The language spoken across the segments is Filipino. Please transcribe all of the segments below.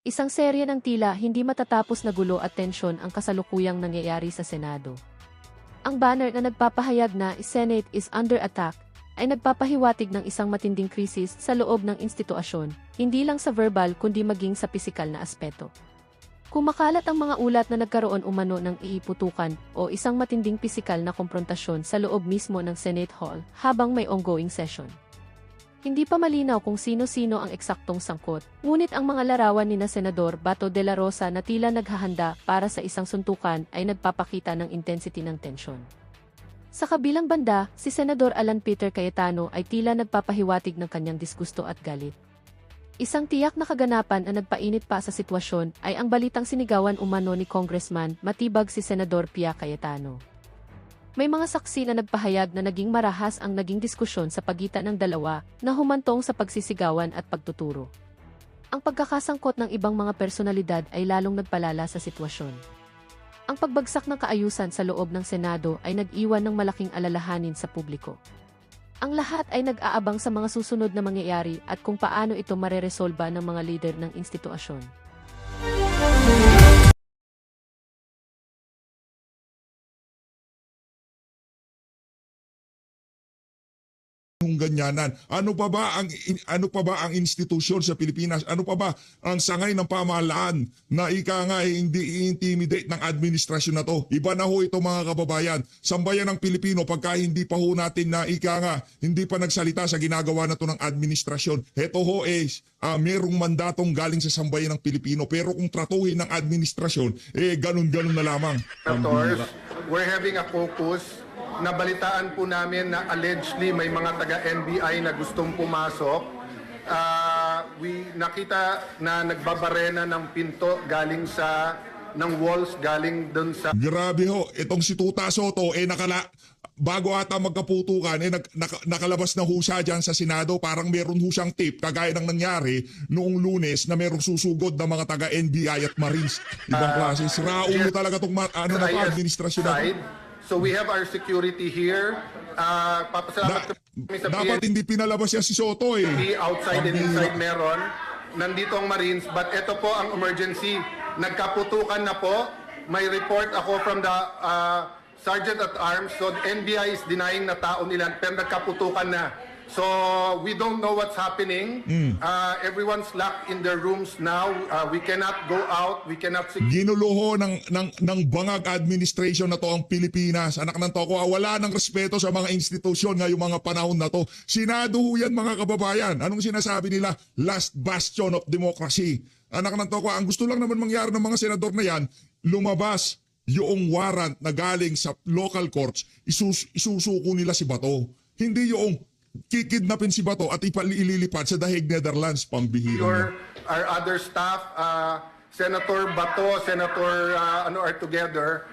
Isang serye ng tila hindi matatapos na gulo at tensyon ang kasalukuyang nangyayari sa Senado. Ang banner na nagpapahayag na Senate is under attack ay nagpapahiwatig ng isang matinding krisis sa loob ng institusyon, hindi lang sa verbal kundi maging sa pisikal na aspeto. Kumakalat ang mga ulat na nagkaroon umano ng iiputukan o isang matinding pisikal na komprontasyon sa loob mismo ng Senate Hall habang may ongoing session. Hindi pa malinaw kung sino-sino ang eksaktong sangkot, ngunit ang mga larawan ni na Senador Bato de la Rosa na tila naghahanda para sa isang suntukan ay nagpapakita ng intensity ng tensyon. Sa kabilang banda, si Senador Alan Peter Cayetano ay tila nagpapahiwatig ng kanyang disgusto at galit. Isang tiyak na kaganapan na nagpainit pa sa sitwasyon ay ang balitang sinigawan umano ni Congressman Matibag si Senador Pia Cayetano. May mga saksi na nagpahayag na naging marahas ang naging diskusyon sa pagitan ng dalawa na humantong sa pagsisigawan at pagtuturo. Ang pagkakasangkot ng ibang mga personalidad ay lalong nagpalala sa sitwasyon. Ang pagbagsak ng kaayusan sa loob ng Senado ay nag-iwan ng malaking alalahanin sa publiko. Ang lahat ay nag-aabang sa mga susunod na mangyayari at kung paano ito mareresolba ng mga lider ng institusyon. Yung ganyanan. Ano pa ba ang institusyon sa Pilipinas? Ano pa ba ang sangay ng pamahalaan na ika nga hindi i-intimidate ng administrasyon na to? Iba na ho ito mga kababayan. Sambayan ng Pilipino pagka hindi pa ho natin na ika nga hindi pa nagsalita sa ginagawa na to ng administrasyon. Ito ho merong mandatong galing sa sambayan ng Pilipino, pero kung tratuhin ng administrasyon, ganun-ganun na lamang. Senators, we're having a caucus. Nabalitaan po namin na allegedly may mga taga-NBI na gustong pumasok. Nakita na nagbabarena ng pinto galing ng walls galing dun sa... Grabe ho, itong si Tuta Soto, bago ata magkaputukan, nakalabas na ho siya dyan sa Senado. Parang meron ho siyang tip, kagaya ng nangyari noong Lunes na merong susugod na mga taga-NBI at Marines. Ibang klase. Siraulo talaga itong administrasyon na to. So we have our security here. Papasalamat kami sa Dapat hindi pinalabas siya si Soto outside and inside meron. Nandito ang Marines, but ito po ang emergency. Nagkaputukan na po. May report ako from the Sergeant at Arms. So the NBI is denying na tao nila, pero nagkaputukan na. So we don't know what's happening. Everyone's locked in their rooms now. We cannot go out. We cannot... Ginuluho ng bangag administration na to ang Pilipinas. Anak ng toko, wala ng respeto sa mga institusyon ngayong mga panahon na to. Senado ho yan mga kababayan. Anong sinasabi nila? Last bastion of democracy. Anak ng toko, ang gusto lang naman mangyari ng mga senador na yan, lumabas yung warrant na galing sa local courts, isusuko nila si Bato. Hindi yung kikidnapin si Bato at ililipad sa Dahig, Netherlands, pambihira. Our other staff, Senator Bato, Senator are together.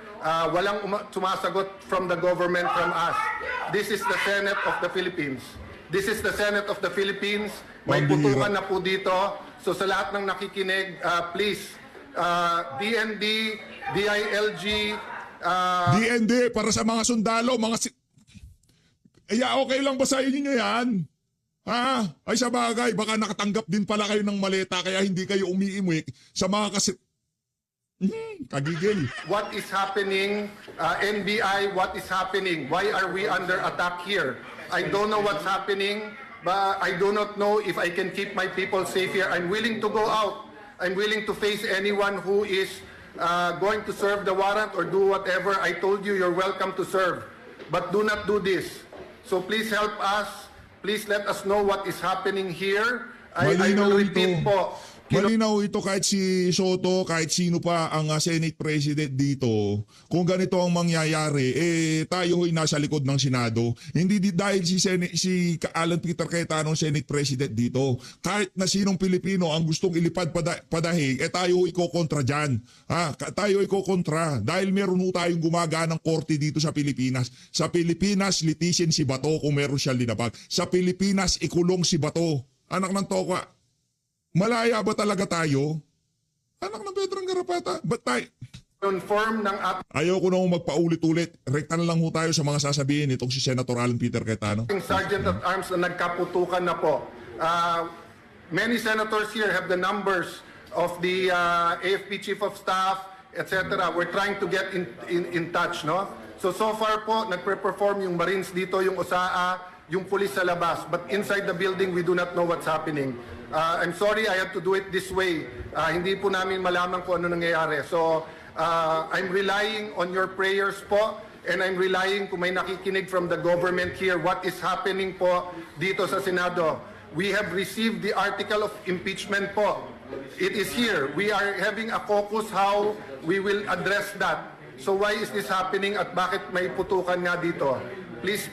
Walang sumasagot from the government, from us. This is the Senate of the Philippines. This is the Senate of the Philippines. May putukan na po dito. So sa lahat ng nakikinig, please, DND, DILG, DND para sa mga sundalo, okay lang ba sa inyo yan? Ha? Ay sa bagay, baka nakatanggap din pala kayo ng maleta kaya hindi kayo umiimik sa mga kagigil. What is happening? NBI, what is happening? Why are we under attack here? I don't know what's happening, but I do not know if I can keep my people safe here. I'm willing to go out. I'm willing to face anyone who is going to serve the warrant or do whatever. I told you, you're welcome to serve. But do not do this. So please help us. Please let us know what is happening here. I will repeat po. Malinaw ito kahit si Soto, kahit sino pa ang Senate President dito. Kung ganito ang mangyayari, tayo ho'y nasa likod ng Senado. Hindi dahil si Alan Peter Cayetano Senate President dito. Kahit na sinong Pilipino ang gustong ilipad padahig, tayo ho'y kokontra dyan. Tayo ho'y kokontra. Dahil meron ho tayong gumaganang korte dito sa Pilipinas. Sa Pilipinas, litisin si Bato kung meron siya linabag. Sa Pilipinas, ikulong si Bato. Anak ng toka. Malaya ba talaga tayo? Anak ng Petrang Garapata, ba't tayo? Confirm ng Ayaw ko na magpaulit-ulit. Rekta na lang ho tayo sa mga sasabihin itong si Senator Alan Peter Cayetano. Sergeant at Arms na nagkaputukan na po. Many senators here have the numbers of the AFP Chief of Staff, etc. We're trying to get in touch, no? So far po, nagpe-perform yung Marines dito, yung OSAA, yung police sa labas. But inside the building, we do not know what's happening. I'm sorry, I have to do it this way. Hindi po namin malaman kung ano nangyayari. So, I'm relying on your prayers po, and I'm relying kung may nakikinig from the government here, what is happening po dito sa Senado. We have received the article of impeachment po. It is here. We are having a caucus how we will address that. So why is this happening at bakit may putukan nga dito? Please,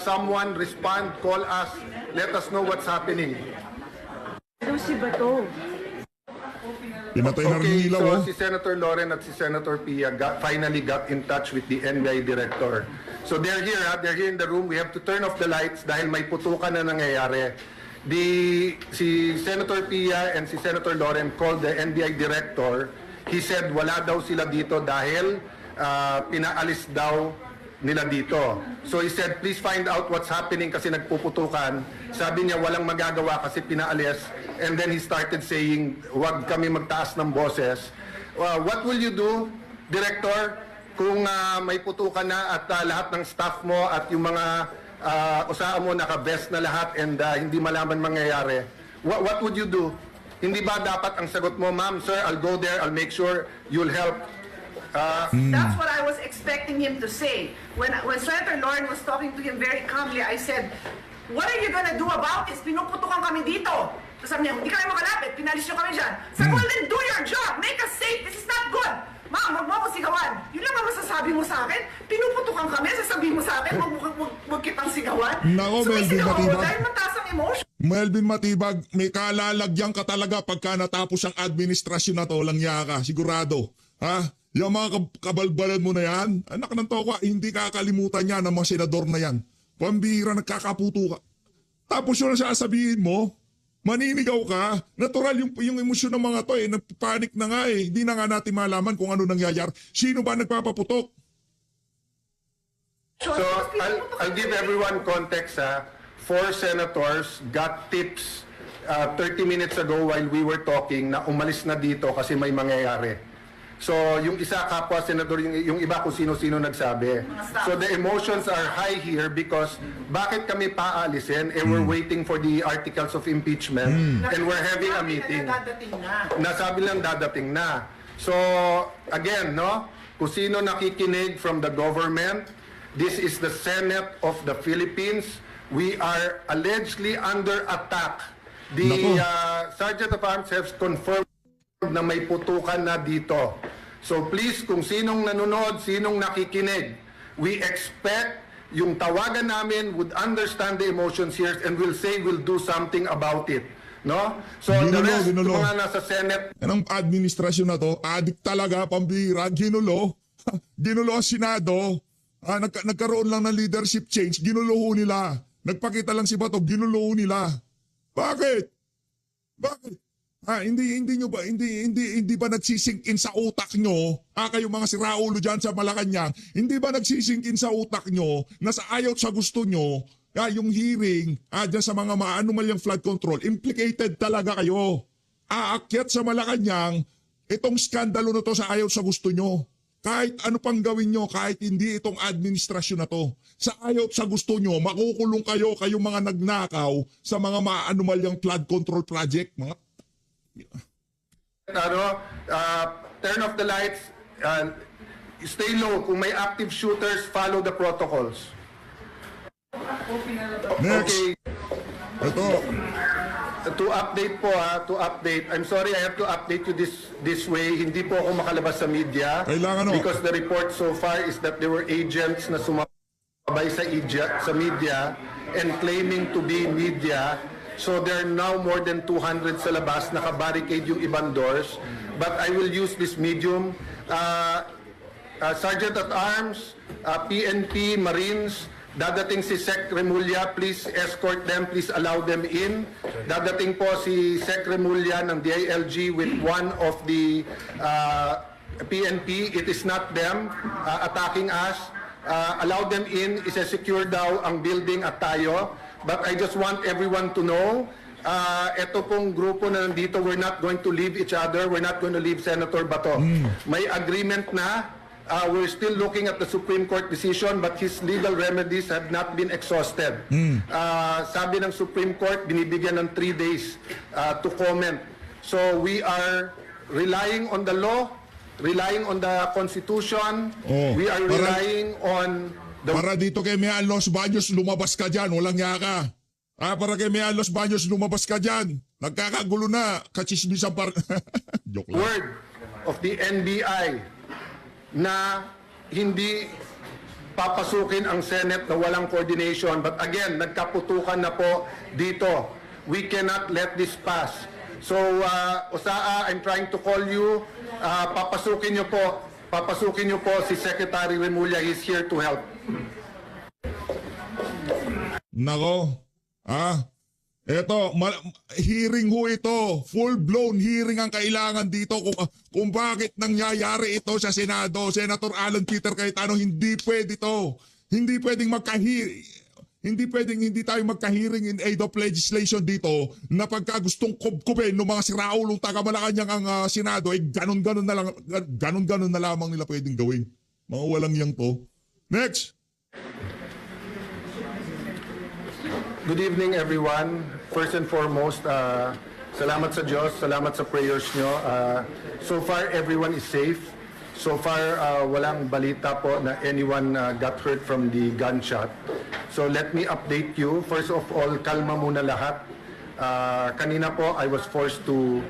someone respond, call us, let us know what's happening. Ano si Bato? Pinatay na rin Okay, yung ilaw, so oh. si Senator Loren at si Senator Pia finally got in touch with the NBI director. So they're here, they're here in the room. We have to turn off the lights dahil may putukan na nangyayari. Si Senator Pia and si Senator Loren called the NBI director. He said wala daw sila dito dahil pinaalis daw nila dito. So he said, please find out what's happening kasi nagpuputukan. Sabi niya walang magagawa kasi pinaalis. And then he started saying, wag kami magtaas ng boses. What will you do, Director, kung may putukan na at lahat ng staff mo at yung mga usaha mo naka-vest na lahat and hindi malaman mangyayari? What would you do? Hindi ba dapat ang sagot mo, ma'am, sir, I'll go there, I'll make sure you'll help. That's what I was expecting him to say. When Senator Lauren was talking to him very calmly, I said, what are you gonna do about this? Pinuputukan kami dito. Tapos sabi niya, hindi kami makalapit, pinalis niyo kami dyan. Sabi ko, then do your job, make us safe, this is not good. Ma'am, huwag mo ako sigawan. Yun lang ang masasabi mo sa akin. Pinuputukan kami, sasabihin mo sa akin, huwag kitang sigawan. Nako, so may Melvin sigawan mo Matibag. dahil mataas ang emotion. Melvin Matibag, may kalalagyan ka talaga pagka natapos ang administrasyon na to, langya ka, sigurado. Ha? Yung mga kabalbalan mo na yan, anak ng toko, hindi kakalimutan yan ng mga senador na yan. Pambira, nagkakaputo ka. Tapos yun ang sasabihin mo, maninigaw ka. Natural yung emosyon ng mga to eh, nagpanik na nga eh. Hindi na nga natin malaman kung ano nangyayari. Sino ba nagpapaputok? So I'll give everyone context. 4 senators got tips 30 minutes ago while we were talking na umalis na dito kasi may mangyayari. So yung isa kapwa senador, yung iba kung sino-sino nagsabi. So the emotions are high here because bakit kami paalisin? We're waiting for the articles of impeachment and we're having a meeting. Nasabi lang dadating na. So again, no? Kung sino nakikinig from the government, this is the Senate of the Philippines. We are allegedly under attack. The Sergeant of Arms has confirmed na may putukan na dito. So please, kung sinong nanonood, sinong nakikinig, we expect yung tawagan namin would understand the emotions here and will say we'll do something about it. No? So the rest, yung mga nasa Senate, Anong administrasyon na to? Adik talaga, pambira, ginulo. Ginulo ang Senado. Nagkaroon lang ng leadership change, ginulo nila. Nagpakita lang si Bato, ginulo nila. Bakit? Bakit? Hindi ba nagsisink in sa utak nyo? Kayo mga siraulo dyan sa Malacanang, hindi ba nagsisink in sa utak nyo na sa ayaw sa gusto nyo, yung hearing, dyan sa mga maanumalyang flood control, implicated talaga kayo. Aakyat sa Malacanang, itong skandalo na to sa ayaw sa gusto nyo. Kahit ano pang gawin nyo, kahit hindi itong administrasyon na to, sa ayaw sa gusto nyo, makukulong kayong mga nagnakaw sa mga maanumalyang flood control project. Turn off the lights, stay low. Kung may active shooters, follow the protocols. Next. Okay. Ito. To update po to update. I'm sorry I have to update you this way. Hindi po ako makalabas sa media. Kailangan o. Because the report so far is that there were agents na sumabay sa media and claiming to be media. So there are now more than 200 sa labas, naka-barricade yung ibang doors. But I will use this medium. Sergeant at Arms, PNP, Marines, dadating si Sec Remulla, please escort them, please allow them in. Dadating po si Sec Remulla ng DILG with one of the PNP. It is not them attacking us. Allow them in, isa-secure daw ang building at tayo. But I just want everyone to know, ito pong grupo na nandito, we're not going to leave each other. We're not going to leave Senator Bato. May agreement na. We're still looking at the Supreme Court decision, but his legal remedies have not been exhausted. Sabi ng Supreme Court, binibigyan ng 3 days to comment. So we are relying on the law, relying on the Constitution. We are relying on the... Para dito kay Mian Los Baños, lumabas ka dyan. Walang yaka. Para kay Mian Los Baños, lumabas ka dyan. Nagkakagulo na. Kachismisan par... Joke lang. word of the NBI na hindi papasukin ang Senate na walang coordination. But again, nagkaputukan na po dito. We cannot let this pass. So, Osaa, I'm trying to call you. Papasukin niyo po si Secretary Remulla. He's here to help. Nako. Hearing ho ito. Full-blown hearing ang kailangan dito kung bakit nangyayari ito sa Senado. Senator Alan Peter Cayetano, hindi pwede ito. Hindi pwedeng hindi tayo magka-hearing in aid of legislation dito na pagka gustong kubkubin ng mga siraulong taga-Malacanang ang Senado, ganon-ganon na lamang nila pwedeng gawin. Mga walang yang to. Next! Good evening, everyone. First and foremost, salamat sa Diyos, salamat sa prayers nyo. So far, everyone is safe. So far, walang balita po na anyone got hurt from the gunshot. So let me update you. First of all, kalma muna lahat. Kanina po, I was forced to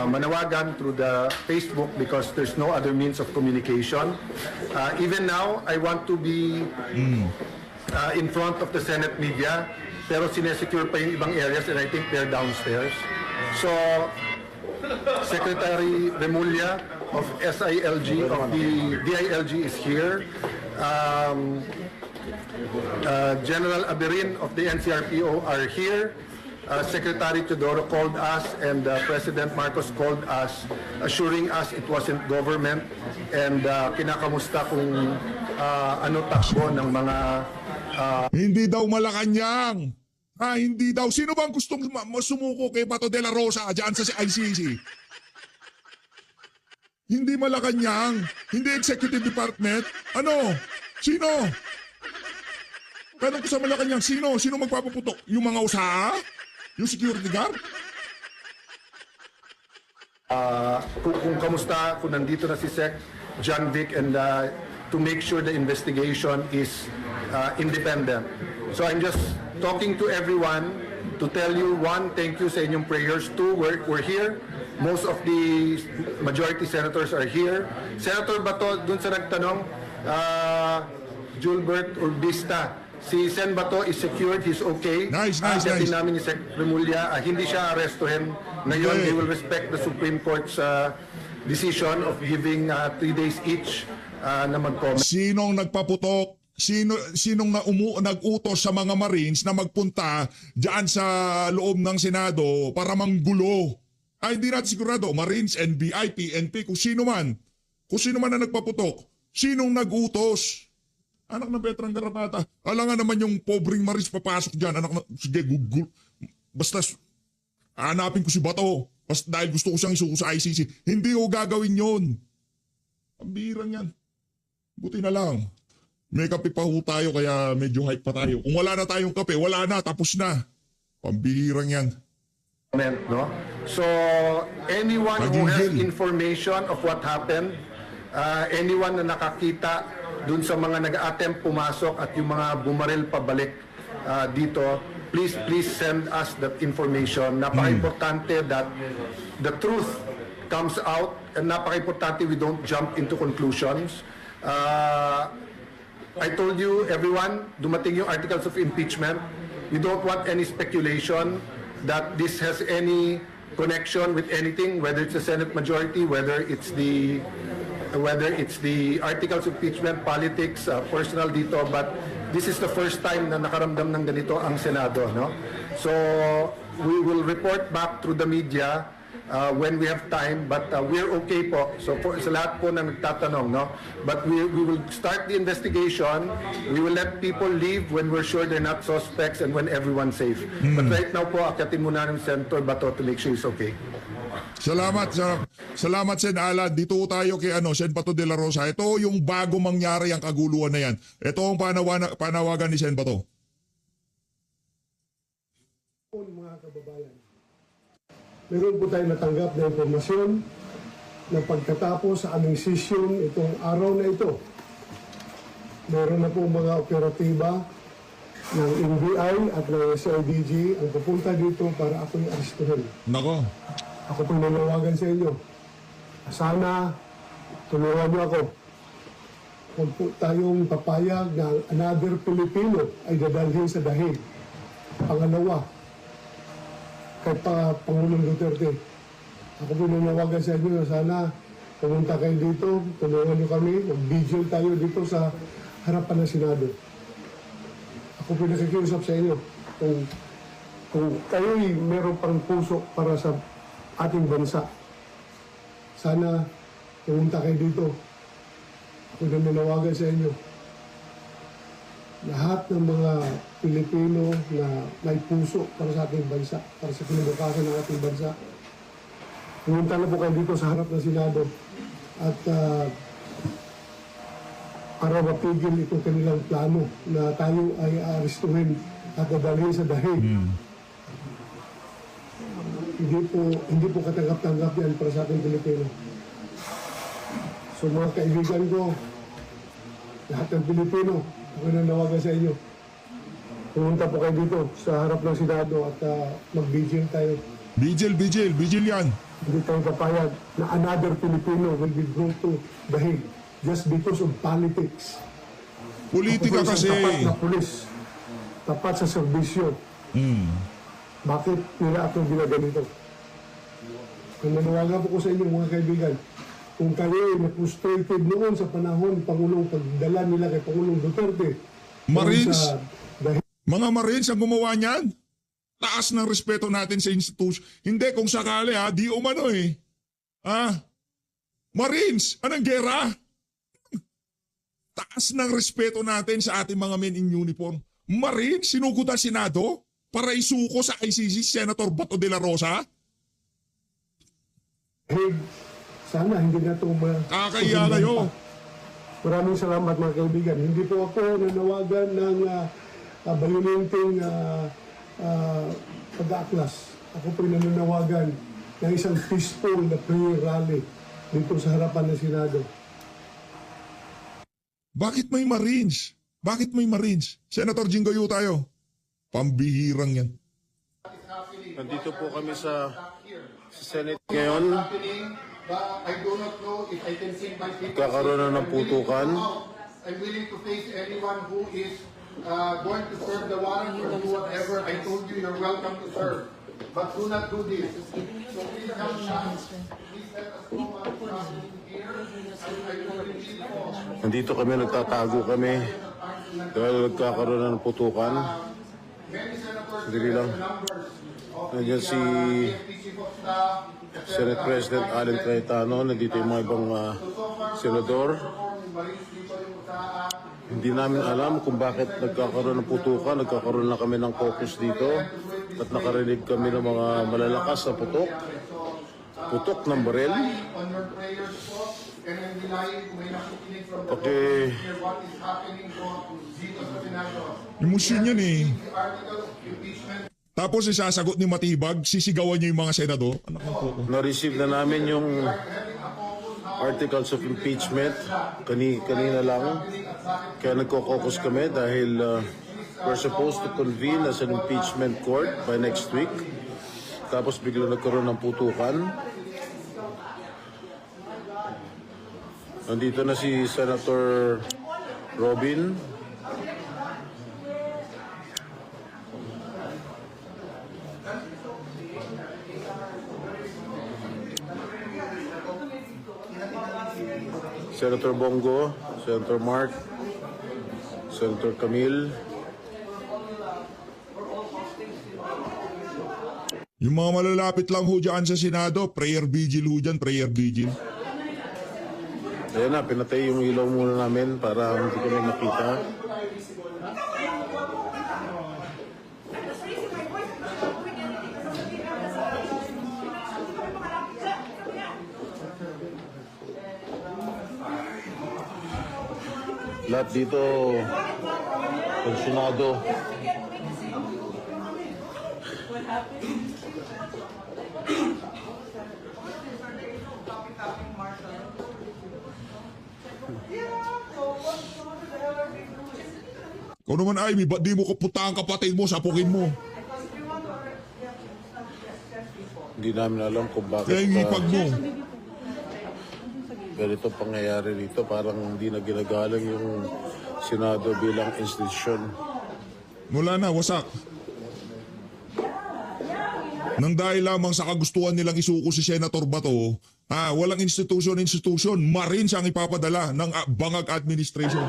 manawagan through the Facebook because there's no other means of communication. Even now, I want to be in front of the Senate media, pero sinesecure pa yung ibang areas and I think they're downstairs. So, Secretary Remulla of SILG, of the DILG is here. General Aberin of the NCRPO are here. Secretary Teodoro called us and President Marcos called us, assuring us it wasn't government and kinakamusta kung ano takbo ng mga... Hindi daw Malacanang. Hindi daw. Sino bang gustong sumuko kay Bato de la Rosa dyan sa ICC? Hindi Malacanang. Hindi Executive Department. Ano? Sino? Tanong ko sa Malacanang, sino? Sino magpapaputok? Yung mga usaha? Yung security guard? Kung kamusta, kung nandito na si Sec John Vic and to make sure the investigation is independent. So I'm just talking to everyone to tell you, one, thank you sa inyong prayers. Two, we're here. Most of the majority senators are here. Senator Bato, dun sa nagtanong, Julbert Urbista, si Sen Bato is secured, he's okay. Nice. Atin namin ni Sec Remulla, hindi siya arestuhin. Ngayon, they will respect the Supreme Court's decision of giving 3 days each na mag-comment. Sinong nagpaputok? Sinong nag-utos sa mga Marines na magpunta diyan sa loob ng Senado para manggulo? Hindi natin sigurado. Marines, NBI, PNP, kung sino man na nagpaputok. Sinong nag-utos? Anak ng Veteran Garapata. Alam nga naman yung pobreng Marines papasok diyan. Sige, Google. Basta hanapin ko si Bato. Basta dahil gusto ko siyang isuko sa ICC. Hindi ko gagawin yon. Pambirang yan. Buti na lang. May kape pa ho tayo kaya medyo hype pa tayo. Kung wala na tayong kape, wala na, tapos na. Pambihirang yan. No? So, anyone who has information of what happened, anyone na nakakita dun sa mga nag-attempt pumasok at yung mga bumaril pabalik dito, please send us that information. Napaka-importante that the truth comes out and napaka-importante we don't jump into conclusions. I told you, everyone, dumating yung articles of impeachment. We don't want any speculation that this has any connection with anything, whether it's the Senate majority, whether it's the articles of impeachment, politics, personal dito. But this is the first time na nakaramdam ng ganito ang Senado, no? So we will report back through the media when we have time, but we're okay po. So sa lahat po na nagtatanong, no? But we will start the investigation. We will let people leave when we're sure they're not suspects and when everyone's safe. But right now po, akitin muna ng Senator Bato to make sure he's okay. Salamat Sen Alan. Dito tayo kay Sen Bato de la Rosa. Ito yung bago mangyari ang kaguluhan na yan. Ito ang panawagan ni Sen Bato. Mga kababayan, meron po tayong natanggap na impormasyon na pagkatapos sa aming session itong araw na ito, meron na po mga operatiba ng NBI at ng SIDG ang pupunta dito para ako'y aristuhin. Nako. Ako po nanawagan sa inyo. Sana tulungan niyo ako. Kung po tayong papayag na another Pilipino ay dadalhin sa dahig. Pangalawa, kay Pangulong Duterte. Ako po nanawagan sa inyo na sana pumunta kayo dito, tulungan niyo kami, mag-vigil tayo dito sa harapan ng Senado. Ako po nakikiusap sa inyo kung kayo'y meron pang puso para sa ating bansa. Sana pumunta kayo dito. Ako nanawagan sa inyo. Lahat ng mga Pilipino na may puso para sa ating bansa, para sa kinabukasan ng ating bansa. Pumunta na po kayo dito sa harap ng Senado at para mapigil itong kanilang plano na tayo ay aaristuhin at dadalhin sa dahig. Hindi po katanggap-tanggap yan para sa ating Pilipino. So mga kaibigan ko, lahat ng Pilipino, ako nanawagan sa inyo. Pumunta po kayo dito sa harap ng Senado at mag-vigil tayo. Vigil yan. Hindi tayo papayag na another Filipino will be brought to dahig just because of politics. Politika Ako po kasi. isang tapat na pulis, tapat sa serbisyo. Bakit nila ako ginaganito? Kung nanawagan po ko sa inyo mga kaibigan, kung kayo ay na-frustrated noon sa panahon Pangulong pagdala nila kay Pangulong Duterte, Marines? sa dahig, Mga Marines ang gumawa niyan. Taas ng respeto natin sa institution. Hindi kung sakali di umano eh. Marines, anong gera? Taas ng respeto natin sa ating mga men in uniform. Marines, sinugod ang Senado para isuko sa ICC Senator Bato de la Rosa? sana hindi na ito Kakahiya kayo. Maraming salamat mga kaibigan. Hindi po ako nanawagan ng bayolenteng pag-aaklas. Ako po nananawagan ng isang peaceful na prayer rally dito sa harapan ng Senado. Bakit may Marines? Bakit may Marines? Senator Jinggoy tayo. Pambihirang yan. Nandito po kami sa Senate ngayon. I do not know if I can see my people. Kakaroon na ng putukan. I'm willing to face anyone who is going to serve the warrant or do whatever. I told you you're welcome to serve. But do not do this. So please help us. Please let us know what is happening here. I will repeat all. Nandito kami, nagtatago kami dahil nagkakaroon na ng putukan. Many senators Dili lang. numbers of Nandiyan si chief of staff. Senate President Alan Cayetano. Nandito yung mga ibang senador. Hindi namin alam kung bakit nagkakaroon ng putukan. Nagkakaroon na kami ng caucus dito at nakarinig kami ng mga malalakas na putok. Putok ng baril. Okay. Emosyon yan eh. Tapos isasagot ni Matibag, sisigawan niya yung mga senador. Anak ng poko. Na-receive na namin yung articles of impeachment kanina lang. Kaya nagko-caucus kami dahil we're supposed to convene as an impeachment court by next week. Tapos bigla nagkaroon ng putukan. Nandito na si Senator Robin. Senator Bongo, Senator Mark, Senator Camille, Yung mga malalapit lang ho dyan sa Senado, prayer vigil ho dyan, prayer vigil. Ayan na, pinatay yung ilaw muna namin para hindi kami makita. Lahat dito, pensyonado. Kung naman ay, ba't di mo kaputa ang kapatid mo, sapukin mo. Hindi namin alam kung bakit Kaya yung ipag mo. ganito pangyayari dito. Parang hindi na ginagalang yung Senado bilang institusyon. Wala na, wasak. Nang dahil lamang sa kagustuhan nilang isuko si Senator Bato, walang institution, Marines ang ipapadala ng bangag administration.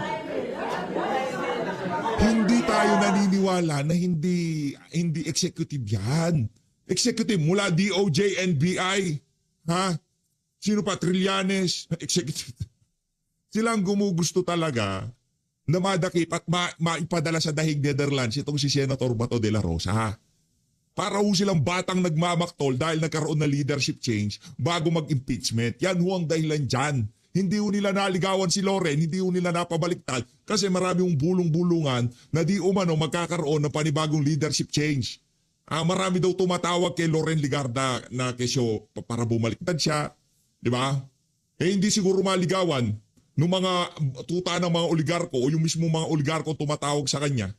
Hindi tayo naniniwala na hindi executive yan. Executive mula DOJ, NBI, sino pa, Trillanes, executive. Sila ang gumugusto talaga na madakip at maipadala sa dahig Netherlands itong si Senator Bato de la Rosa. Para ho silang batang nagmamaktol dahil nagkaroon na leadership change bago mag-impeachment. Yan ho ang dahilan dyan. Hindi ho nila naligawan si Loren, hindi ho nila napabaliktad kasi marami hong bulong-bulungan na di umano magkakaroon ng panibagong leadership change. Marami daw tumatawag kay Loren Ligarda na kesyo para bumaliktad siya. Di ba? Hindi siguro maligawan ng mga tuta ng mga oligarko o yung mismo mga oligarko tumatawag sa kanya.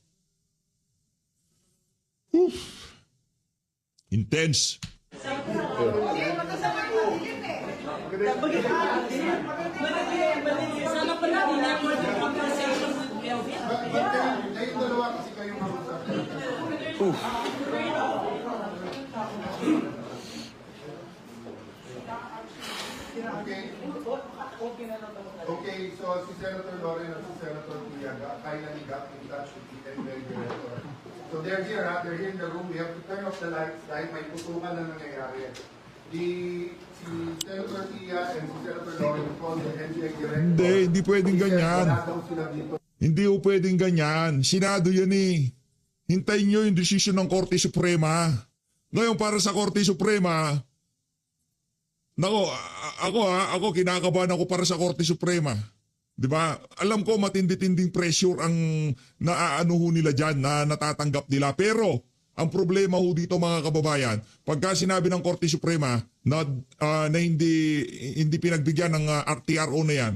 Intense. Sana pala dinapon yung conversation with Melvin. Kayong dalawa kasi kayo mag-usap. Okay, so si Senator Loren at si Senator Tiaga finally got in touch with the NBI director. So they're here, they're here in the room. We have to turn off the lights dahil may putukan na nangyayari. Si Senator Tia and si Senator Loren called the NBI director. Hindi pwedeng ganyan. Wala daw sila dito. Hindi ho pwedeng ganyan. Senado yan eh. Hintayin nyo yung desisyon ng Korte Suprema. Ngayon para sa Korte Suprema, ako kinakabahan ako para sa Korte Suprema. 'Di ba? Alam ko matindi-tinding pressure ang naaano ho nila diyan na natatanggap nila. Pero ang problema ho dito mga kababayan, pagka sinabi ng Korte Suprema na hindi pinagbigyan ng RTRO na 'yan,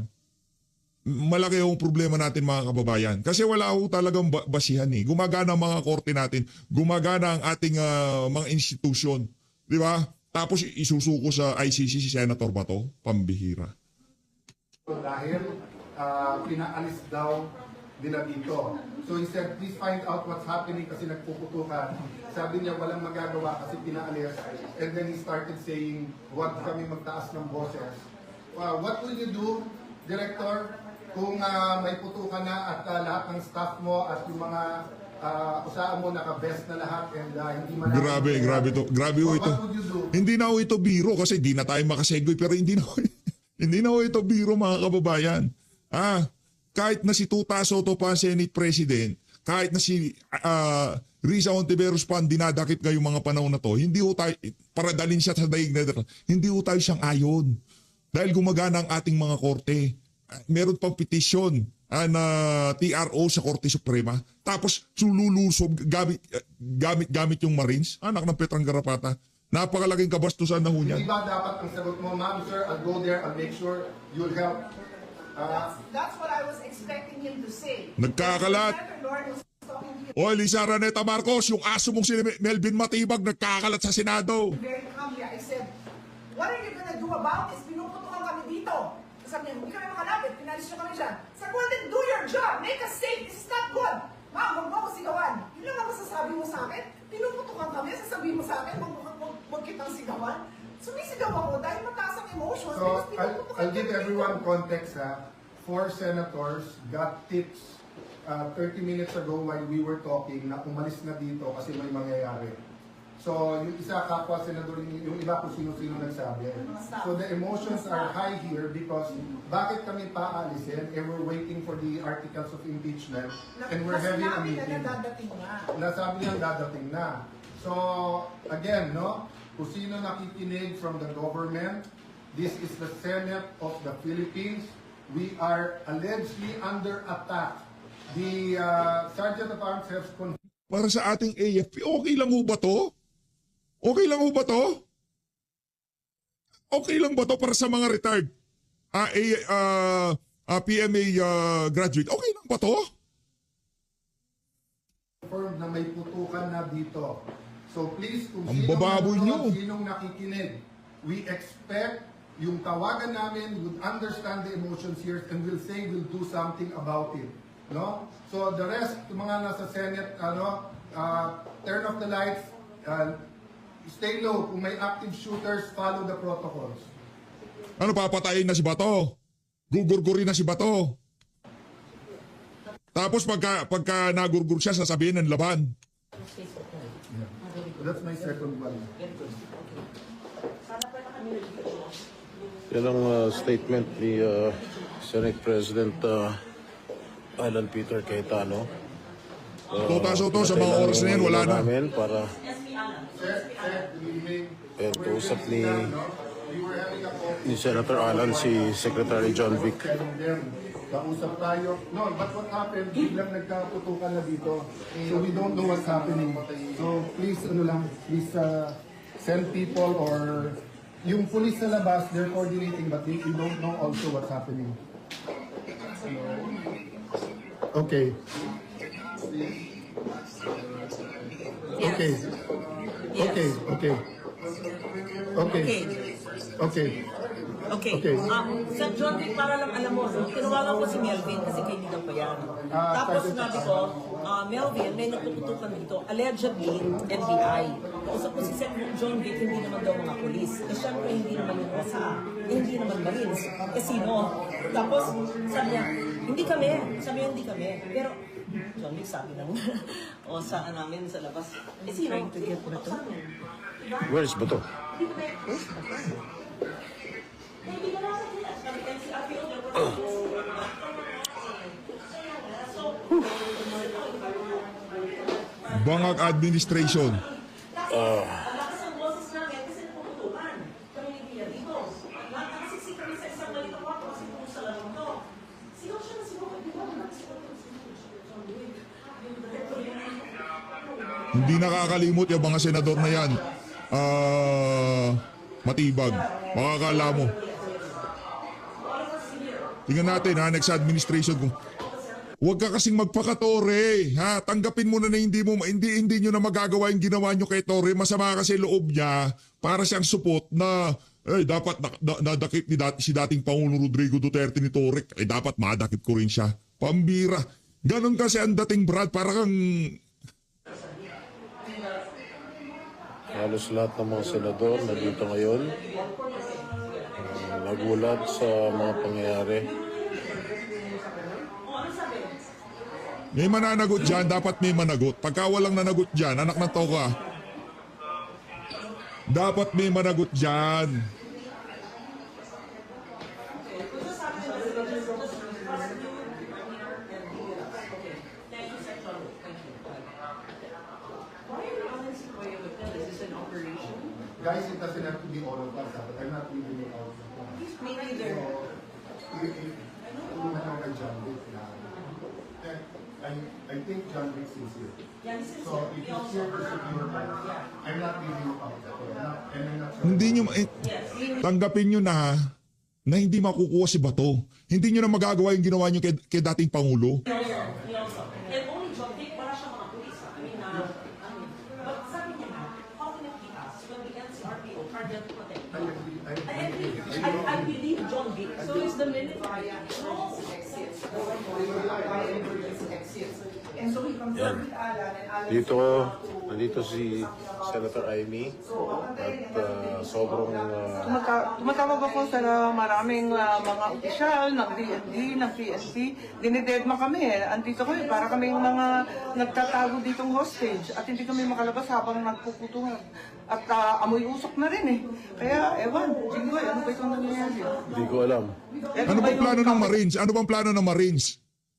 malaki yung problema natin mga kababayan. Kasi wala ho talagang basihan eh. Gumagana ang mga korte natin. Gumagana ang ating mga institusyon. Di ba? Tapos isusuko sa ICC si Senator Bato. Pambihira. Dahil pinaalis daw nila dito. So he said, please find out what's happening kasi nagpuputukan. Sabi niya walang magagawa kasi pinaalis. And then he started saying, huwag kami magtaas ng boses. What will you do, Director, kung may putukan na at lahat ng staff mo at yung mga usaan mo naka-best na lahat and hindi man... Grabe ho ito. What would you do? Hindi na ho ito biro kasi di na tayo makasegoy pero hindi na ho ito biro mga kababayan. Kahit na si Tuta Soto pa Senate President, kahit na si Risa Ontiveros pa dinadakip ngayong mga panahon na to, hindi ho tayo, para dalhin siya sa daig Netherlands, hindi ho tayo siyang ayon. Dahil gumagana ang ating mga korte. Meron pang petisyon na TRO sa Korte Suprema. Tapos sululusob gamit yung Marines. Anak ng Petrang Garapata. Napakalaking kabastusan na ho niyan. Di ba dapat ang sagot mo, ma'am, sir, I'll go there, I'll make sure you'll help. That's what I was expecting him to say. Nagkakalat. Senator Lord was talking to him O Lisa Raneta Marcos, yung aso mong si Melvin Matibag nagkakalat sa Senado. very calmly. I said, what are you gonna do about this? Pinuputukan kami dito. Sabi niya, hindi kami makalapit, pinalis niyo kami dyan. Sabi ko, then do your job, make us safe, this is not good. Ma'am, huwag mo ako sigawan. Yun lang ang masasabi mo sa akin. Pinuputukan kami, sasabihin mo sa akin, huwag kitang sigawan. Sumisigaw ako dahil mataas ang emotions. So, because pinuputukan I'll give kami everyone dito. context. 4 senators got tips 30 minutes ago while we were talking na umalis na dito kasi may mangyayari. So, yung isa kapwa senador, yung iba kung sino-sino nagsabi. So, the emotions are high here because bakit kami paalisin? And we're waiting for the articles of impeachment and we're having a meeting. Nasabi niya dadating na. So, again, no? Kung sino nakikinig from the government, this is the Senate of the Philippines. We are allegedly under attack. The Sergeant of Arms has confirmed. Para sa ating AFP, okay lang ho ba to? Okay lang ho ba to? Okay lang ba to para sa mga retired PMA graduate? Okay lang ba to? Na may putukan na dito. So please, kung Ang bababoy nyo. sinong nakikinig, we expect yung tawagan namin would understand the emotions here and will say we'll do something about it. No? So the rest, yung mga nasa Senate, turn off the lights, stay low. Kung may active shooters, follow the protocols. Ano, papatayin na si Bato? Gugurgurin na si Bato? Tapos pagka nagurgur siya, sasabihin ng laban. That's my second one. Yan ang statement ni Senate President Alan Peter Cayetano. Soto sa mga oras na yan, wala na. Namin para kausap ni Senator Alan si Secretary John Vic. Kausap tayo. No, but what happened? Biglang nagkaputukan na dito. So we don't know what's happening. So please, please send people or yung police sa labas, they're coordinating but we don't know also what's happening. Okay. Okay. Okay. Okay. Okay. Okay. Okay. Okay. Sa John Vic, para lang alam mo, tinawagan ko si Melvin kasi kaibigan ko yan. Tapos sinabi ko, Melvin, may nagpuputukan dito, allegedly, NBI. Kausap ko si John Vic, hindi naman daw mga polis. Eh, syempre, hindi naman yung OSA. Hindi naman Marines. Eh, sino? Tapos, sabi niya, hindi kami. Sabi niya, hindi kami. Pero, John Vic, sabi ng OSA namin sa labas. Eh, sino? Where is Bato? Bangag Administration. Hindi nakakalimot yung mga senador na yan. Matibag. Makakala mo. Tingnan natin ha, next administration kung huwag ka kasing magpaka-Tore, ha? Tanggapin mo na hindi nyo na magagawa yung ginawa nyo kay Tore. Masama kasi loob niya para siyang supot na dapat nadakip si dating Pangulo Rodrigo Duterte ni Tore. Dapat madakip ko rin siya. Pambira. Ganon kasi ang dating, Brad, para kang... Halos lahat ng mga senador na dito ngayon nagulat sa mga pangyayari. May mananagot dyan, dapat may managot. Pagka walang nanagot dyan, anak ng toka. Dapat may managot dyan. Guys, it doesn't have to be all of us, but I'm not leaving it out. Me neither. Tulungan ako kay John Wick na I think John Wick is here. So if he's here to secure us, I'm not leaving it out. And I'm not sure. Hindi nyo, tanggapin nyo na hindi makukuha si Bato. Hindi nyo na magagawa yung ginawa nyo kay dating Pangulo. And only John Vic, wala siya mga pulis. I mean, but sabi niya na, how can it be us when the NCRPO are there to protect? I believe John Vic. So is the military. No. And so he confirmed with Alan, and Alan Dito, nandito si Senator Amy at sobrang Tumatawag ako sa maraming mga opisyal ng DND, ng PNP. Dinidedma kami eh. Andito kami para kami yung mga nagtatago ditong hostage at hindi kami makalabas habang nagpuputuhan. At amoy usok na rin eh. Kaya ewan, Jinggoy, ano ba itong nangyayari? Hindi ko alam. Ano bang plano ng Marines? Ano bang plano ng Marines?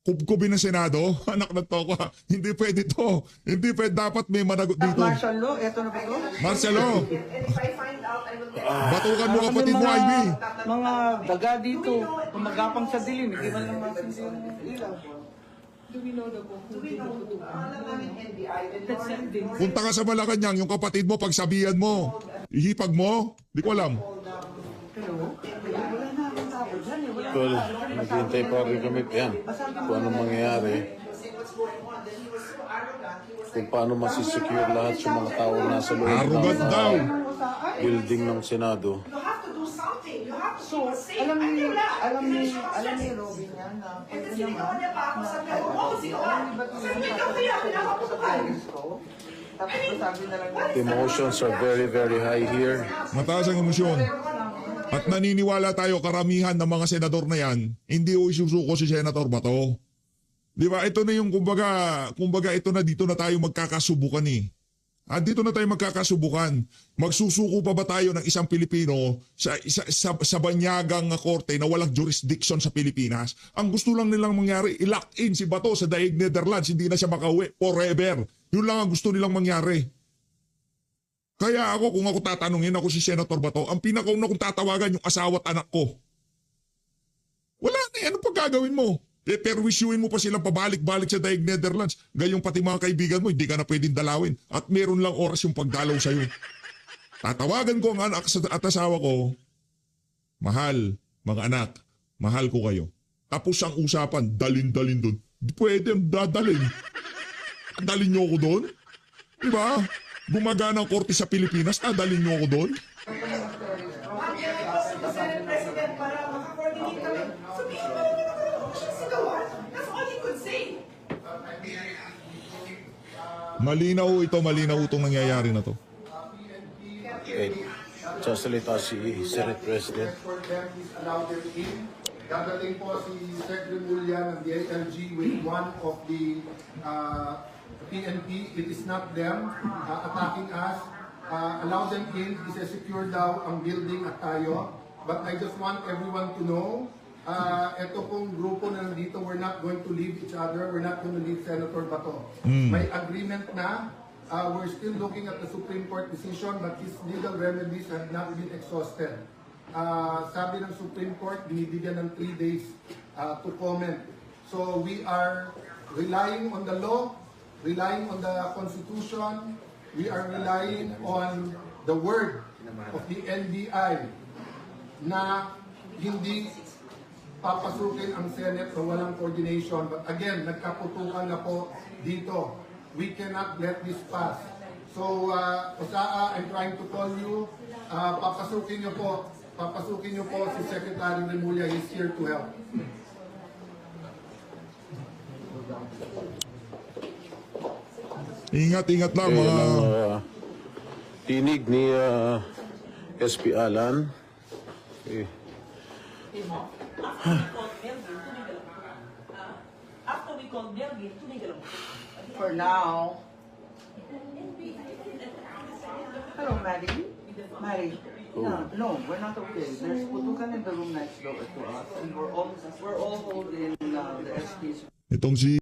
Kubkubin ng Senado? Anak na to ka. Hindi pwede to. Hindi pwede. Dapat may managot dito. Martial law, eto na ba ito? Marcelo, And if I find out, I will let batukan mo Kami kapatid mo, Ivy. mga daga dito, gumagapang sa dilim, hindi man lang masindi yung ilaw. alam namin NBI, and Lauren, Punta ka sa Malacanang, yung kapatid mo, pagsabihan mo. Ihipag mo? Di ko alam. Well, naghihintay pa rin kami. Yan, kung anong mangyayari. Kung paano masisecure lahat yung mga tao na nasa loob Arrogant ng daw. building ng Senado. you have to do something. You have to So, keep us safe. alam Ay, ni wala. alam ni Robin yan na And pwede sinigawan naman niya pa ako sa loob. Oo, sigawan. Sabi niya, kaya pinakaputukan. tapos sabi na lang niya, The emotions are very, very high here. Mataas ang emosyon. At naniniwala tayo, karamihan ng mga senador na yan, hindi o isusuko si Senator Bato. Di ba? Ito na yung, kumbaga ito na dito na tayo magkakasubukan eh. Dito na tayo magkakasubukan. Magsusuko pa ba tayo ng isang Pilipino sa banyagang korte na walang jurisdiction sa Pilipinas? Ang gusto lang nilang mangyari, i-lock in si Bato sa daig Netherlands, hindi na siya makauwi forever. Yun lang ang gusto nilang mangyari. Kaya ako, kung ako tatanungin ako si Senator Bato, ang pinakauna kong tatawagan yung asawa at anak ko. Wala na eh, ano pag gagawin mo? Perwisyuin mo pa silang pabalik-balik sa daig Netherlands. Gayong pati mga kaibigan mo, hindi ka na pwedeng dalawin. At meron lang oras yung pagdalaw sa'yo. Tatawagan ko ang anak at asawa ko, mahal, mga anak, mahal ko kayo. Tapos ang usapan, dalin-dalin doon. Di pwede, dadalin. Dalin nyo ako doon? Diba? Gumagana ang korte sa Pilipinas, dalin nyo ako doon? Senate President para makakoordinate kami. Sabihin mo lang yung sigawan. That's all he could say. Malinaw itong nangyayari na to. Okay. Sasalita si Senate President. For them is allow them in. Dadating po si Sec. Remulla ng DILG with one of the PNP. It is not them attacking us. Allow them in. Isa-secure daw ang building at tayo. But I just want everyone to know, ito pong grupo na nandito, we're not going to leave each other. We're not going to leave Senator Bato. May agreement na. We're still looking at the Supreme Court decision, but his legal remedies have not been exhausted. Sabi ng Supreme Court, binibigyan ng 3 days to comment. So we are relying on the law, relying on the Constitution, we are relying on the word of the NBI na hindi papasukin ang Senate na walang coordination. But again, nagkaputukan na po dito. We cannot let this pass. So, Osaa, I'm trying to call you. Papasukin niyo po si Secretary Remulla. He's here to help. Ingat lang Yan mga... ang tinig ni SP Alan. Okay. After we called Melvin, tumigil ako. for now. Hello, Maddie. Maddie. No, we're not okay. There's putukan in the room next door to us, and we're all holding the SP's. Itong si